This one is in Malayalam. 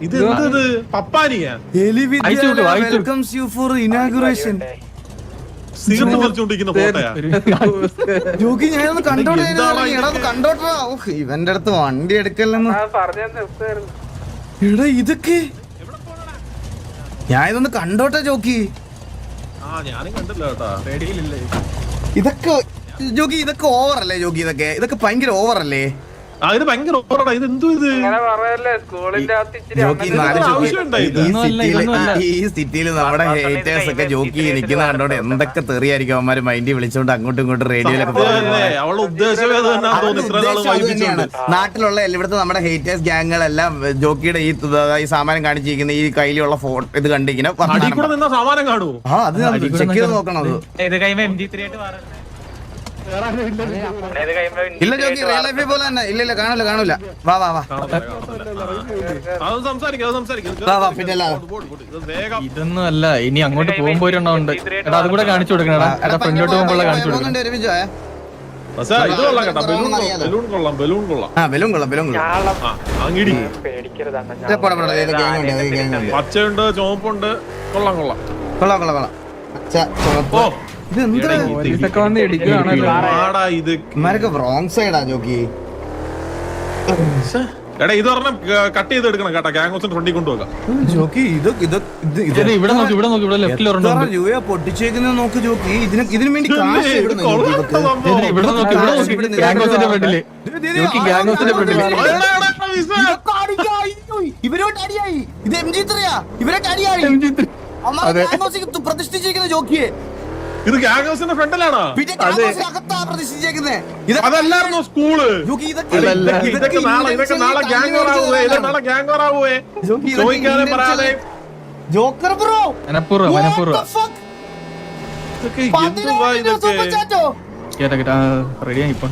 ഇതെന്തത് പപ്പാനിയാ? Welcomes you for inauguration. Cigarette വലിച്ചോണ്ടിരിക്കുന്ന ഫോട്ടോയാ? ജോക്കി ഞാനൊന്ന് കണ്ടോട്ടാ. ഇവന്റെ അടുത്ത് വണ്ടി എടുക്കല്ലെന്ന്. എടാ ഇതൊക്കെ ഞാൻ ഇതൊന്ന് കണ്ടോട്ടെ ജോക്കി. ഞാനും കണ്ടില്ല കേട്ടാ. ഇതൊക്കെ ജോക്കി ഇതൊക്കെ ഓവറല്ലേ ജോക്കി? ഇതൊക്കെ ഭയങ്കര ഓവറല്ലേ? ഇത് ഭയങ്കര ഓവറാടാ. ഇത് എന്തോ ഇത് ഈ സിറ്റിയില് നമ്മുടെ ഹേറ്റേഴ്സ് ഒക്കെ ജോക്കി നിൽക്കുന്ന കണ്ടോണ്ട് എന്തൊക്കെ തെറിയായിരിക്കും അവന്മാര് മൈൻഡിൽ വിളിച്ചോണ്ട് അങ്ങോട്ടും ഇങ്ങോട്ടും റേഡിയോയിലൊക്കെ. നാട്ടിലുള്ള ഇവിടുത്തെ നമ്മുടെ ഹേറ്റേഴ്സ് ഗ്യാങ്ങുകളെല്ലാം ജോക്കിയുടെ ഈ സാമാനം കാണിച്ചിരിക്കുന്ന ഈ കയ്യിലുള്ള ഫോട്ടോ ഇത് കണ്ടിങ്ങനെ സാമാനം കാണുമോ? അത് ചെക്ക് ചെയ്ത് നോക്കണം. ഇല്ല ജോക്കി റിയൽ ലൈഫിൽ പോലെ തന്നെ. ഇല്ല കാണൂല. വാ ഇതൊന്നും അല്ല. ഇനി അങ്ങോട്ട് പോകുമ്പോ ഒരെണ്ണമുണ്ട്. എടാ അതും കൂടെ കാണിച്ചു കൊടുക്കണടാ. ഫ്രണ്ടിലോട്ട് പോകുമ്പോൾ കാണിച്ചു കൊടുക്കണം. പച്ചയുണ്ട്, ചുവപ്പുണ്ട്. കൊള്ളാം. റോങ് സൈഡാ ജോക്കി. എടാ ഇത് പറഞ്ഞ കട്ട് ചെയ്ത് എടുക്കണം കേട്ടാ. ഗാംഗോസിന്റെ ഫ്രണ്ടിൽ കൊണ്ടുപോകാം ജോക്കി. പൊട്ടിച്ചേക്കുന്ന നോക്ക് ജോക്കി. ഇതിനു വേണ്ടി കാശ് ഇവരോട്ട് അടിയായി. ഇത് MG3 ഇവരൊക്കെ അടിയായി. പ്രതിഷ്ഠിച്ചിരിക്കുന്ന ജോക്കിയെ. ഇത് ഗാംഗോസിന്റെ ഫ്രണ്ടിലാണോ? അതല്ലായിരുന്നോ സ്കൂള്? ഇതൊക്കെ നാളെ ഗ്യാങ്ങോറാവേ. ചോദിക്കാതെ പറയാതെ ജോക്കർ ബ്രോ. റെഡിയായി ഇപ്പൊ.